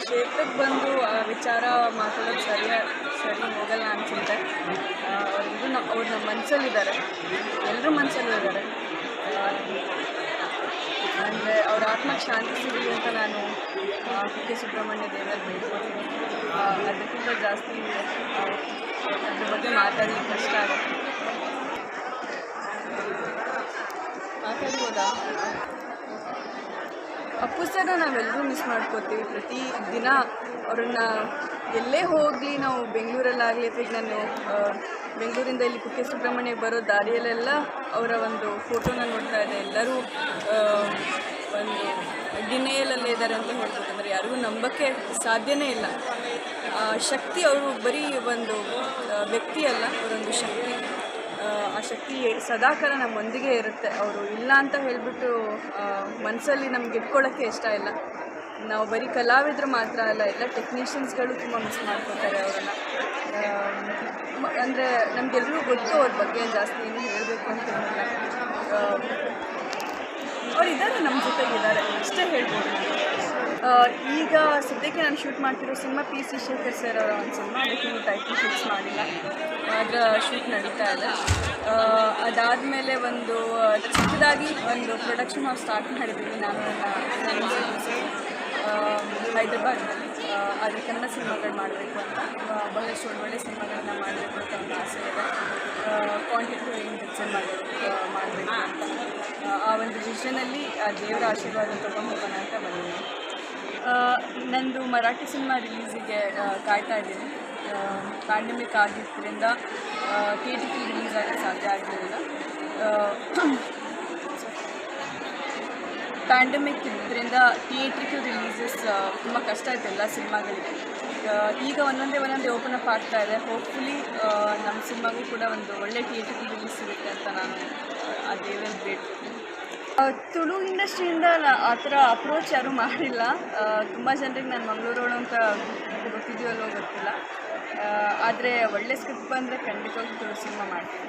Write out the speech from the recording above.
ಕ್ಷೇತ್ರಕ್ಕೆ ಬಂದು ವಿಚಾರ ಮಾತಾಡೋದು ಸರಿ ಹೋಗಲ್ಲ ಅನಿಸುತ್ತೆ. ಅವ್ರು ನಮ್ಮ ಮನಸ್ಸಲ್ಲಿದ್ದಾರೆ, ಎಲ್ಲರೂ ಮನಸ್ಸಲ್ಲಿದ್ದಾರೆ. ಅಂದರೆ ಅವ್ರ ಆತ್ಮಕ್ಕೆ ಶಾಂತಿ ಸಿಗಲಿ ಅಂತ ನಾನು ಕುಕ್ಕೆ ಸುಬ್ರಹ್ಮಣ್ಯ ದೇವರಲ್ಲಿ ಬೇಡ್ಕೊತೀನಿ. ಅದಕ್ಕಿಂತ ಜಾಸ್ತಿ ಅದ್ರ ಬಗ್ಗೆ ಮಾತಾಡಲಿಕ್ಕೆ ಕಷ್ಟ ಆಗುತ್ತೆ. ಮಾತಾಡ್ಬೋದಾ? ಅಪ್ಪು ಸರ್ನ ನಾವೆಲ್ಲರೂ ಮಿಸ್ ಮಾಡ್ಕೋತೀವಿ. ಪ್ರತಿ ದಿನ ಅವ್ರನ್ನ ಎಲ್ಲೇ ಹೋಗಲಿ, ನಾವು ಬೆಂಗಳೂರಲ್ಲಾಗಲಿ ಅಥವಾ ಈಗ ನಾನು ಬೆಂಗಳೂರಿಂದ ಇಲ್ಲಿ ಕುಕ್ಕೆ ಸುಬ್ರಹ್ಮಣ್ಯಕ್ಕೆ ಬರೋ ದಾರಿಯಲ್ಲೆಲ್ಲ ಅವರ ಒಂದು ಫೋಟೋನ ನೋಡ್ತಾ ಇದ್ದೆ. ಎಲ್ಲರೂ ಒಂದು ಡಿನೇಯಲಲ್ಲೇ ಇದ್ದಾರೆ ಅಂತ ಹೇಳ್ಬೇಕಂದ್ರೆ ಯಾರಿಗೂ ನಂಬಕ್ಕೆ ಸಾಧ್ಯನೇ ಇಲ್ಲ. ಶಕ್ತಿ ಅವರು ಬರೀ ಒಂದು ವ್ಯಕ್ತಿ ಅಲ್ಲ, ಅವರೊಂದು ಶಕ್ತಿ. ಆ ಶಕ್ತಿ ಸದಾಕಾಲ ನಮ್ಮೊಂದಿಗೆ ಇರುತ್ತೆ. ಅವರು ಇಲ್ಲ ಅಂತ ಹೇಳಿಬಿಟ್ಟು ಮನಸ್ಸಲ್ಲಿ ನಮ್ಗೆ ಇಟ್ಕೊಳ್ಳೋಕ್ಕೆ ಇಷ್ಟ ಇಲ್ಲ. ನಾವು ಬರೀ ಕಲಾವಿದರು ಮಾತ್ರ ಅಲ್ಲ, ಎಲ್ಲ ಟೆಕ್ನಿಷಿಯನ್ಸ್ಗಳು ತುಂಬ ಮಿಸ್ ಮಾಡ್ಕೋತಾರೆ ಅವರನ್ನು. ಅಂದರೆ ನಮಗೆಲ್ಲರೂ ಗೊತ್ತು ಅವ್ರ ಬಗ್ಗೆ, ಜಾಸ್ತಿ ಏನು ಹೇಳಬೇಕು ಅಂತ ಏನಿಲ್ಲ. ಅವರಿದ್ದಾರೆ, ನಮ್ಮ ಜೊತೆಗಿದ್ದಾರೆ, ಅಷ್ಟೇ ಹೇಳ್ಬೋದು. ಈಗ ಸದ್ಯಕ್ಕೆ ನಾನು ಶೂಟ್ ಮಾಡ್ತಿರೋ cinema P C Shekhar sir ಅವರ ಒಂದು ಸಿನಿಮಾ. ಅದಕ್ಕೆ ಇನ್ನೂ ಟೈಟಲ್ ಫಿಕ್ಸ್ ಮಾಡಿಲ್ಲ, ಅದರ ಶೂಟ್ ನಡೀತಾ ಇದೆ. ಅದಾದಮೇಲೆ ಒಂದು ಚಿಕ್ಕದಾಗಿ ಒಂದು ಪ್ರೊಡಕ್ಷನ್ ನಾವು ಸ್ಟಾರ್ಟ್ ಮಾಡಿದ್ದೀವಿ ನಾನು ನನ್ನ ಹೈದ್ರಾಬಾದ್ನಲ್ಲಿ. ಆದರೆ ಕನ್ನಡ ಸಿನಿಮಾಗಳು ಮಾಡಬೇಕು ಅಂತ, ಬಹಳಷ್ಟು ಒಳ್ಳೊಳ್ಳೆ ಸಿನಿಮಾಗಳನ್ನ ಮಾಡಬೇಕು ಅಂತ ಒಂದು ಆಸೆ ಇದೆ. ಕ್ವಾಂಟಿಟಿ ಓರಿಯೆಂಟೆಡ್ ಸಿನಿಮಾಗಳು ಮಾಡಬೇಕು ಅಂತ ಆ ಒಂದು ವಿಷನಲ್ಲಿ ದೇವರ ಆಶೀರ್ವಾದ ತೊಗೊಂಡು ಹೋಗೋಣ ಅಂತ ಬಂದಿದ್ದೀನಿ. ನಂದು ಮರಾಠಿ ಸಿನಿಮಾ ರಿಲೀಸಿಗೆ ಕಾಯ್ತಾ ಇದ್ದೀನಿ. ಪ್ಯಾಂಡಮಿಕ್ ಆಗಿದ್ದರಿಂದ ಥಿಯೇಟ್ರಿಕಲ್ ರಿಲೀಸ್ ಆಗಕ್ಕೆ ಸಾಧ್ಯ ಆಗಲಿಲ್ಲ. ಪ್ಯಾಂಡಮಿಕ್ ಇದ್ದರಿಂದ ಥಿಯೇಟ್ರಿಕಲ್ ರಿಲೀಸಸ್ ತುಂಬ ಕಷ್ಟ ಆಯಿತು ಎಲ್ಲ ಸಿನಿಮಾಗಳಿಗೆ. ಈಗ ಒಂದೊಂದೇ ಓಪನ್ ಅಪ್ ಆಗ್ತಾ ಇದೆ. ಹೋಪ್ಫುಲಿ ನಮ್ಮ ಸಿನಿಮಾಗೂ ಕೂಡ ಒಂದು ಒಳ್ಳೆ ಥಿಯೇಟ್ರಿಕಲ್ ರಿಲೀಸ್ ಸಿಗುತ್ತೆ ಅಂತ ನಾನು ಆ ದೇವರಲ್ಲಿ ಬೇಡ್ತೀನಿ. ತುಳು ಇಂಡಸ್ಟ್ರಿಯಿಂದ ಆ ಥರ ಅಪ್ರೋಚ್ ಯಾರೂ ಮಾಡಿಲ್ಲ. ತುಂಬ ಜನರಿಗೆ ನಾನು ಮಂಗಳೂರೋಳು ಅಂತ ಗೊತ್ತಿದೆಯೋ ಅಲ್ಲೋ ಗೊತ್ತಿಲ್ಲ. ಆದರೆ ಒಳ್ಳೆ ಸ್ಕ್ರಿಪ್ಟ್ ಬಂದರೆ ಖಂಡಿತವಾಗಿ ತುಳು ಸಿನಿಮಾ ಮಾಡ್ತೀನಿ.